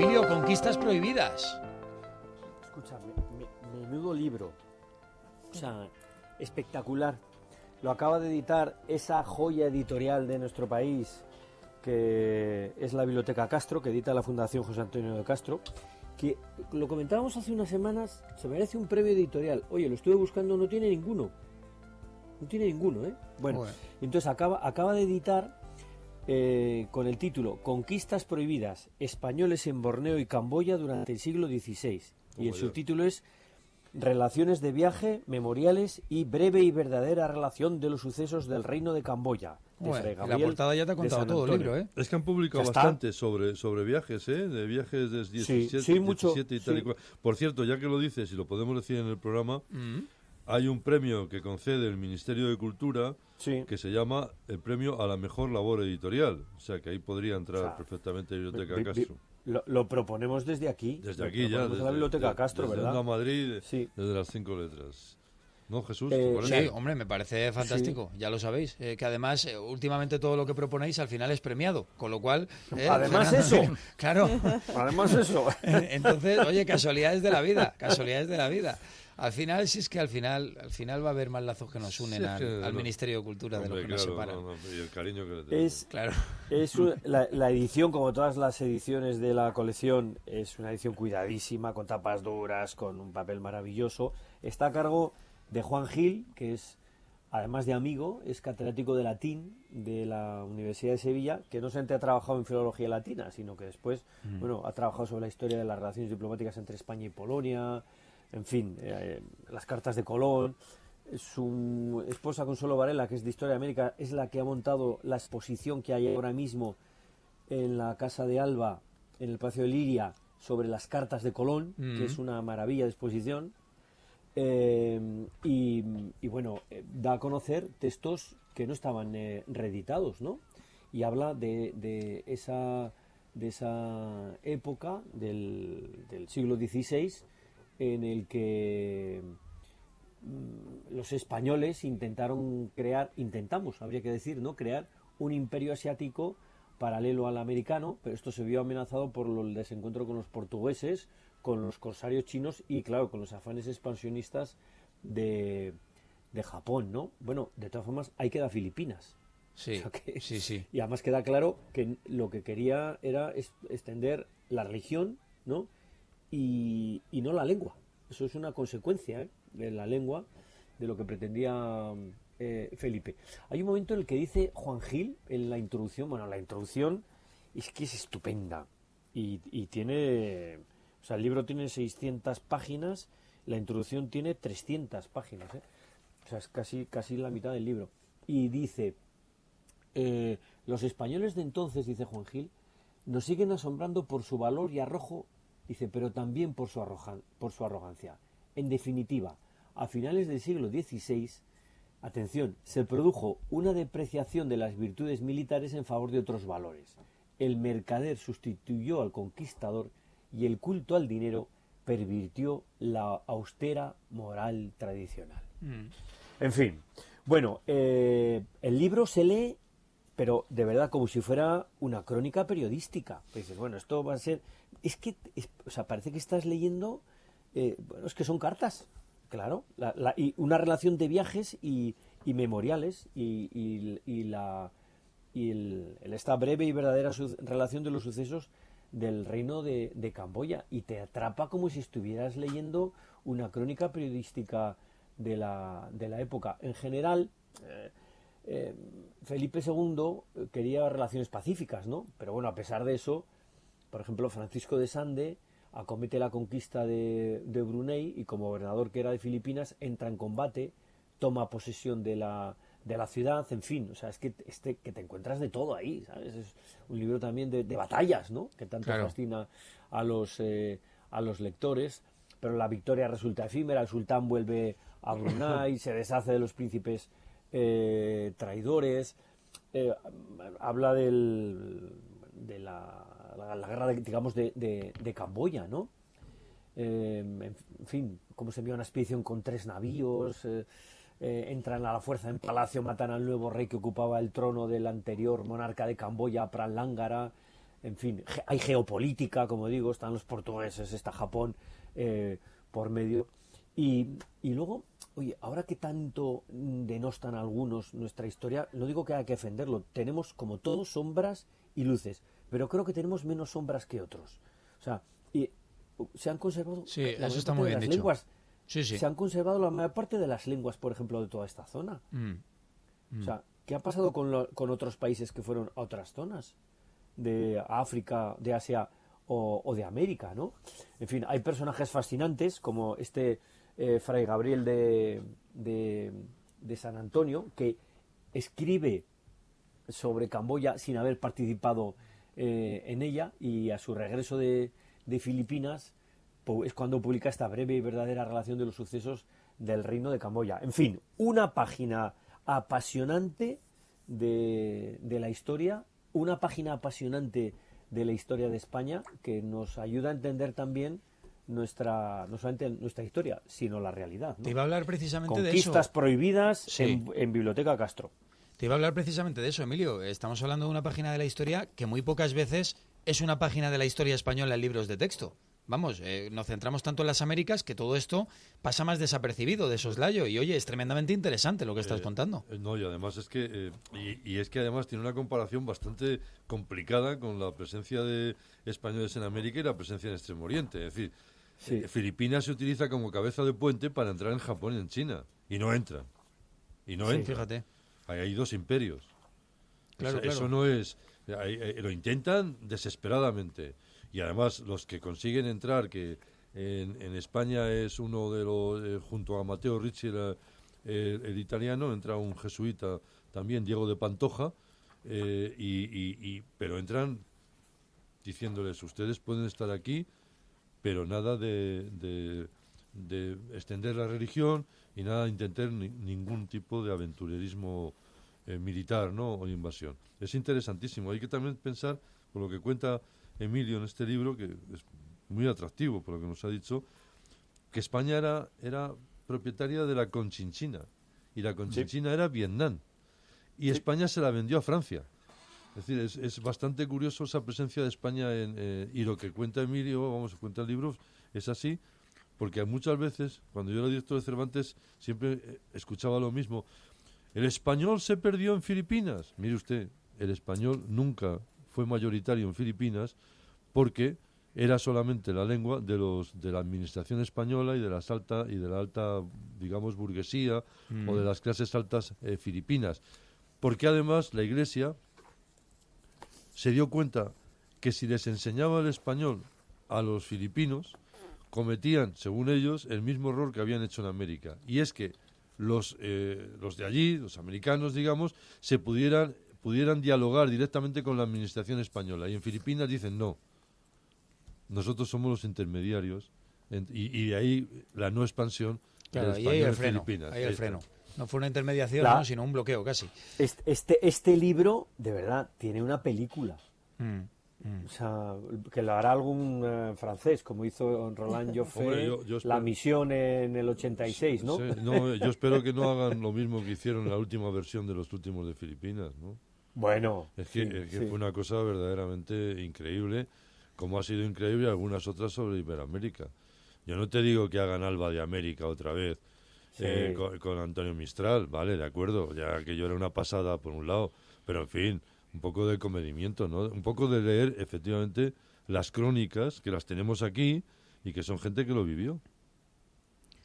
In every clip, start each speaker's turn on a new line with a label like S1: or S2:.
S1: Emilio, Conquistas prohibidas.
S2: Escucha, menudo libro. O sea, espectacular. Lo acaba de editar esa joya editorial de nuestro país, que es la Biblioteca Castro, que edita la Fundación José Antonio de Castro, que lo comentábamos hace unas semanas, se merece un premio editorial. Oye, lo estuve buscando, no tiene ninguno. No tiene ninguno, ¿eh? Bueno, entonces acaba de editar con el título Conquistas prohibidas, españoles en Borneo y Camboya durante el siglo XVI. Y el subtítulo es Relaciones de viaje, memoriales y breve y verdadera relación de los sucesos del reino de Camboya.
S1: La portada ya te ha contado todo el libro, ¿eh?
S3: Es que han publicado bastante sobre viajes, ¿eh? De viajes de 17 y tal y cual. Por cierto, ya que lo dices y lo podemos decir en el programa, hay un premio que concede el Ministerio de Cultura que se llama el premio a la mejor labor editorial. O sea, que ahí podría entrar perfectamente la Biblioteca Castro.
S2: Lo proponemos desde aquí.
S3: Desde aquí ya.
S2: Desde la Biblioteca Castro,
S3: desde
S2: ¿verdad?
S3: Onda Madrid, desde las 5 letras. ¿No, Jesús?
S1: Sí, hombre, me parece fantástico, ya lo sabéis. Que además, últimamente todo lo que proponéis al final es premiado, con lo cual...
S2: además eso.
S1: Claro.
S2: Además eso.
S1: Entonces, oye, casualidades de la vida, casualidades de la vida. Al final, si es que al final va a haber más lazos que nos unen al Ministerio de Cultura de lo que nos separan.
S3: Y el cariño que le tenemos.
S2: La edición, como todas las ediciones de la colección, es una edición cuidadísima, con tapas duras, con un papel maravilloso. Está a cargo de Juan Gil, que es, además de amigo, es catedrático de latín de la Universidad de Sevilla, que no solamente ha trabajado en filología latina, sino que después ha trabajado sobre la historia de las relaciones diplomáticas entre España y Polonia, en fin, las cartas de Colón. Su esposa Consuelo Varela, que es de Historia de América, es la que ha montado la exposición que hay ahora mismo en la Casa de Alba, en el Palacio de Liria, sobre las cartas de Colón, que es una maravilla de exposición. Y bueno, da a conocer textos que no estaban reeditados, ¿no? Y habla de esa época del siglo XVI en el que los españoles habría que decir, ¿no? Crear un imperio asiático paralelo al americano, pero esto se vio amenazado por el desencuentro con los portugueses, con los corsarios chinos y, claro, con los afanes expansionistas de Japón, ¿no? Bueno, de todas formas, ahí queda Filipinas.
S1: Sí, o sea sí.
S2: Y además queda claro que lo que quería era extender la religión, ¿no? Y no la lengua. Eso es una consecuencia de la lengua, de lo que pretendía Felipe. Hay un momento en el que dice Juan Gil en la introducción, la introducción es que es estupenda y tiene... O sea, el libro tiene 600 páginas, la introducción tiene 300 páginas, ¿eh? O sea, es casi la mitad del libro. Y dice, los españoles de entonces, dice Juan Gil, nos siguen asombrando por su valor y arrojo, dice, pero también por su arrogancia. En definitiva, a finales del siglo XVI, atención, se produjo una depreciación de las virtudes militares en favor de otros valores. El mercader sustituyó al conquistador y el culto al dinero pervirtió la austera moral tradicional. En fin, bueno, el libro se lee, pero de verdad como si fuera una crónica periodística. Pues dices, bueno, esto va a ser... o sea, parece que estás leyendo... bueno, es que son cartas, claro, y una relación de viajes y memoriales y esta breve y verdadera relación de los sucesos del reino de Camboya, y te atrapa como si estuvieras leyendo una crónica periodística de la época. En general, Felipe II quería relaciones pacíficas, ¿no? Pero bueno, a pesar de eso, por ejemplo, Francisco de Sande acomete la conquista de Brunei y, como gobernador que era de Filipinas, entra en combate, toma posesión de la ciudad, en fin, o sea, es que que te encuentras de todo ahí, ¿sabes? Es un libro también de batallas, ¿no? Que tanto fascina a los lectores, pero la victoria resulta efímera, el sultán vuelve a Brunei, se deshace de los príncipes traidores, habla de la guerra, digamos, de Camboya, ¿no? En fin, cómo se envía una expedición con 3 navíos, entran a la fuerza en palacio, matan al nuevo rey que ocupaba el trono del anterior monarca de Camboya, Pran Lángara, en fin, hay geopolítica, como digo, están los portugueses, está Japón por medio. Y luego, oye, ahora que tanto denostan algunos nuestra historia, no digo que haya que defenderlo, tenemos como todos sombras y luces, pero creo que tenemos menos sombras que otros. O sea, se han conservado
S1: eso está muy bien dicho.
S2: Lenguas.
S1: Sí.
S2: Se han conservado la mayor parte de las lenguas, por ejemplo, de toda esta zona. O sea, ¿qué ha pasado con otros países que fueron a otras zonas? De África, de Asia o de América, ¿no? En fin, hay personajes fascinantes como Fray Gabriel de San Antonio, que escribe sobre Camboya sin haber participado en ella, y a su regreso de Filipinas es cuando publica esta breve y verdadera relación de los sucesos del reino de Camboya. En fin, una página apasionante de la historia, una página apasionante de la historia de España, que nos ayuda a entender también no solamente nuestra historia, sino la realidad, ¿no?
S1: Te iba a hablar precisamente de eso.
S2: Conquistas prohibidas en Biblioteca Castro.
S1: Te iba a hablar precisamente de eso, Emilio. Estamos hablando de una página de la historia que muy pocas veces es una página de la historia española en libros de texto. Vamos, nos centramos tanto en las Américas que todo esto pasa más desapercibido, de soslayo. Y oye, es tremendamente interesante lo que estás contando.
S3: No, y además es que es que además tiene una comparación bastante complicada con la presencia de españoles en América y la presencia en Extremo Oriente. Es decir, Filipinas se utiliza como cabeza de puente para entrar en Japón y en China. Y no entran.
S1: Fíjate.
S3: Hay dos imperios.
S1: Claro.
S3: Eso no es... lo intentan desesperadamente. Y además los que consiguen entrar, que en España es uno de los, junto a Matteo Ricci, el italiano, entra un jesuita también, Diego de Pantoja, pero entran diciéndoles, ustedes pueden estar aquí, pero nada de extender la religión y nada de intentar ningún tipo de aventurerismo militar, ¿no? O invasión. Es interesantísimo. Hay que también pensar, por lo que cuenta Emilio en este libro, que es muy atractivo por lo que nos ha dicho, que España era propietaria de la Conchinchina, y la Conchinchina era Vietnam, y España se la vendió a Francia. Es decir, es bastante curioso esa presencia de España y lo que cuenta Emilio, cuenta el libro, es así, porque muchas veces, cuando yo era director de Cervantes, siempre escuchaba lo mismo. El español se perdió en Filipinas. Mire usted, el español nunca fue mayoritario en Filipinas porque era solamente la lengua de la administración española y de la alta, digamos, burguesía o de las clases altas filipinas. Porque además la Iglesia se dio cuenta que si les enseñaba el español a los filipinos, cometían, según ellos, el mismo error que habían hecho en América. Y es que los de allí, los americanos, digamos, pudieran dialogar directamente con la administración española. Y en Filipinas dicen no. Nosotros somos los intermediarios y de ahí la no expansión del español en Filipinas.
S1: Ahí el freno. No fue una intermediación, ¿no? Sino un bloqueo casi.
S2: Este libro, de verdad, tiene una película. O sea, que lo hará algún francés, como hizo Roland Joffé, La Misión en el 86, ¿no?
S3: Sí, no, yo espero que no hagan lo mismo que hicieron en la última versión de los últimos de Filipinas, ¿no?
S2: Bueno.
S3: Es que fue una cosa verdaderamente increíble, como ha sido increíble algunas otras sobre Iberoamérica. Yo no te digo que hagan Alba de América otra vez, con Antonio Mistral, vale, de acuerdo, ya que yo era una pasada por un lado, pero en fin, un poco de comedimiento, ¿no? Un poco de leer, efectivamente, las crónicas, que las tenemos aquí, y que son gente que lo vivió.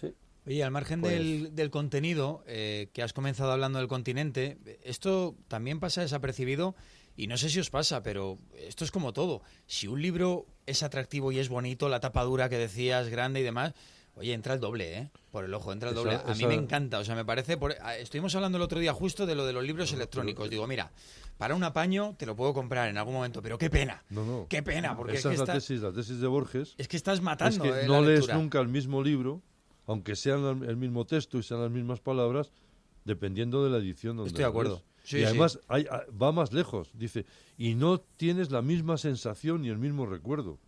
S2: Sí.
S1: Oye, al margen del contenido, que has comenzado hablando del continente, esto también pasa desapercibido, y no sé si os pasa, pero esto es como todo. Si un libro es atractivo y es bonito, la tapa dura que decías, grande y demás, oye, entra el doble, por el ojo, entra el doble. A mí me encanta, o sea, me parece... Estuvimos hablando el otro día justo de lo de los libros electrónicos. Digo, mira, para un apaño te lo puedo comprar en algún momento, pero qué pena. No. Qué pena, porque
S3: esa es la tesis de Borges.
S1: Es que estás matando
S3: es que no lees nunca el mismo libro, aunque sean el mismo texto y sean las mismas palabras, dependiendo de la edición donde
S1: estoy de acuerdo.
S3: Sí, y además va más lejos, dice, y no tienes la misma sensación ni el mismo recuerdo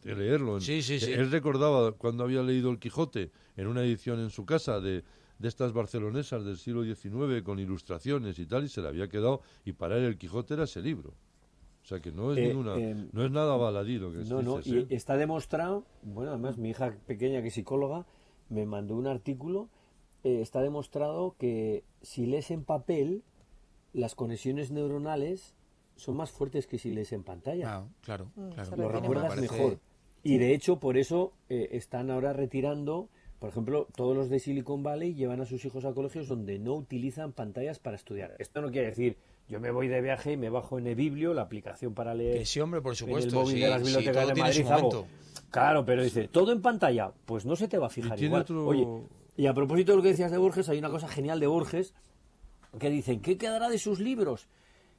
S3: de leerlo.
S1: Sí.
S3: Él recordaba cuando había leído El Quijote en una edición en su casa de estas barcelonesas del siglo XIX con ilustraciones y tal, y se le había quedado, y para él El Quijote era ese libro. O sea que no es no es nada baladí lo que dices,
S2: y está demostrado, bueno, además mi hija pequeña que es psicóloga me mandó un artículo, está demostrado que si lees en papel las conexiones neuronales son más fuertes que si lees en pantalla.
S1: Claro.
S2: Lo recuerdas mejor. Y de hecho por eso están ahora retirando, por ejemplo, todos los de Silicon Valley llevan a sus hijos a colegios donde no utilizan pantallas para estudiar. Esto no quiere decir yo me voy de viaje y me bajo en eBiblio, la aplicación para leer.
S1: Que sí, hombre, por supuesto.
S2: En el móvil de las bibliotecas de Madrid. Claro, pero dice, todo en pantalla, pues no se te va a fijar igual. Oye, y a propósito de lo que decías de Borges, hay una cosa genial de Borges, que dicen, ¿qué quedará de sus libros?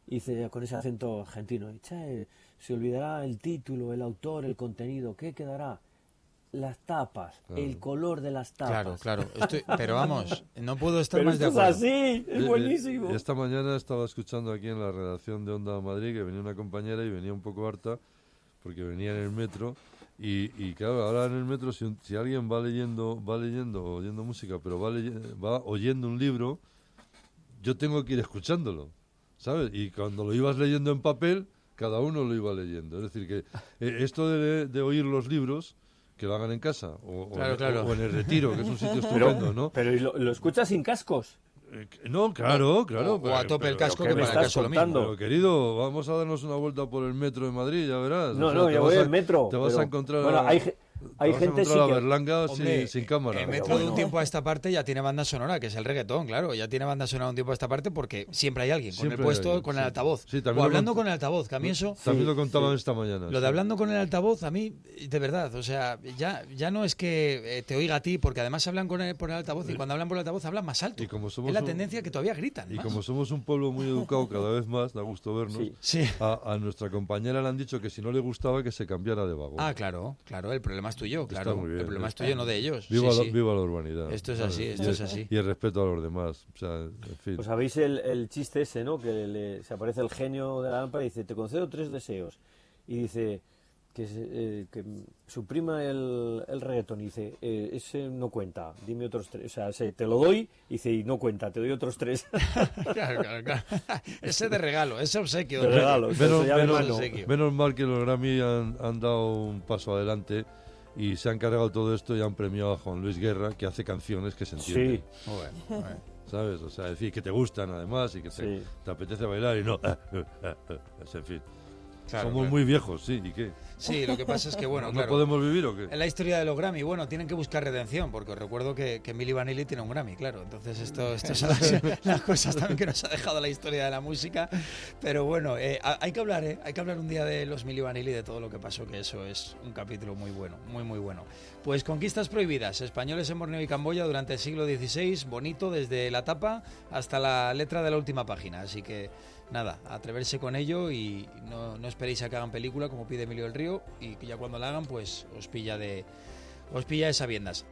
S2: Y dice, con ese acento argentino, se olvidará el título, el autor, el contenido, ¿qué quedará? Las tapas, el color de las tapas.
S1: Claro. Pero vamos, no puedo estar más de acuerdo.
S2: Es así, es buenísimo.
S3: Esta mañana estaba escuchando aquí en la redacción de Onda Madrid que venía una compañera y venía un poco harta porque venía en el metro y claro, ahora en el metro si alguien va leyendo o oyendo música, pero va oyendo un libro, yo tengo que ir escuchándolo, ¿sabes? Y cuando lo ibas leyendo en papel, cada uno lo iba leyendo. Es decir, que esto de oír los libros, que lo hagan en casa o en el Retiro, que es un sitio estupendo, ¿no?
S2: Pero ¿lo escuchas sin cascos?
S3: No, claro.
S1: O a tope el casco, que
S2: me
S1: para el
S2: estás
S1: caso lo mismo.
S3: Pero querido, vamos a darnos una vuelta por el metro de Madrid, ya verás.
S2: No, ya voy al metro.
S3: Te vas a encontrar...
S2: Bueno, hay gente
S3: sí Berlanga sin cámara.
S1: El metro de un tiempo a esta parte ya tiene banda sonora, que es el reggaetón, claro. Ya tiene banda sonora un tiempo a esta parte porque siempre hay alguien con el puesto, con el altavoz.
S3: Sí,
S1: o hablando con el altavoz, que a mí eso...
S3: También lo contaban esta mañana.
S1: Lo de hablando con el altavoz, a mí, de verdad, o sea, ya no es que te oiga a ti, porque además hablan por el altavoz y cuando hablan por el altavoz hablan más alto.
S3: Y como somos
S1: es la tendencia que todavía gritan.
S3: Y como somos un pueblo muy educado cada vez más, da gusto vernos, a nuestra compañera le han dicho que si no le gustaba que se cambiara de vagón.
S1: Claro, el problema es tuyo, claro. El problema es tuyo, no de ellos.
S3: Viva la urbanidad.
S1: Esto es así.
S3: Y el respeto a los demás. O sea, en fin.
S2: Pues sabéis el chiste ese, ¿no? Que se aparece el genio de la lámpara y dice, te concedo 3 deseos. Y dice que suprima el reggaetón. Y dice, ese no cuenta, dime otros 3. O sea, te lo doy, y dice, y no cuenta, te doy otros 3.
S1: Claro. Ese de regalo, ese obsequio.
S2: De regalo.
S3: Menos mal que los Grammy han dado un paso adelante y se han cargado todo esto y han premiado a Juan Luis Guerra, que hace canciones que se entienden.
S2: Sí.
S1: Bueno.
S3: ¿Sabes? O sea, decir que te gustan además y que te apetece bailar y no. En fin. Somos muy viejos, sí, ¿y qué?
S1: Sí, lo que pasa es que, bueno,
S3: ¿No podemos vivir o qué?
S1: En la historia de los Grammy, bueno, tienen que buscar redención, porque os recuerdo que Milli Vanilli tiene un Grammy, claro. Entonces, esto son las cosas también que nos ha dejado la historia de la música. Pero bueno, hay que hablar un día de los Milli Vanilli, de todo lo que pasó, que eso es un capítulo muy bueno, muy bueno. Pues conquistas prohibidas, españoles en Borneo y Camboya durante el siglo XVI, bonito desde la tapa hasta la letra de la última página, así que... Nada, atreverse con ello y no esperéis a que hagan película como pide Emilio del Río y que ya cuando la hagan pues os pilla de sabiendas.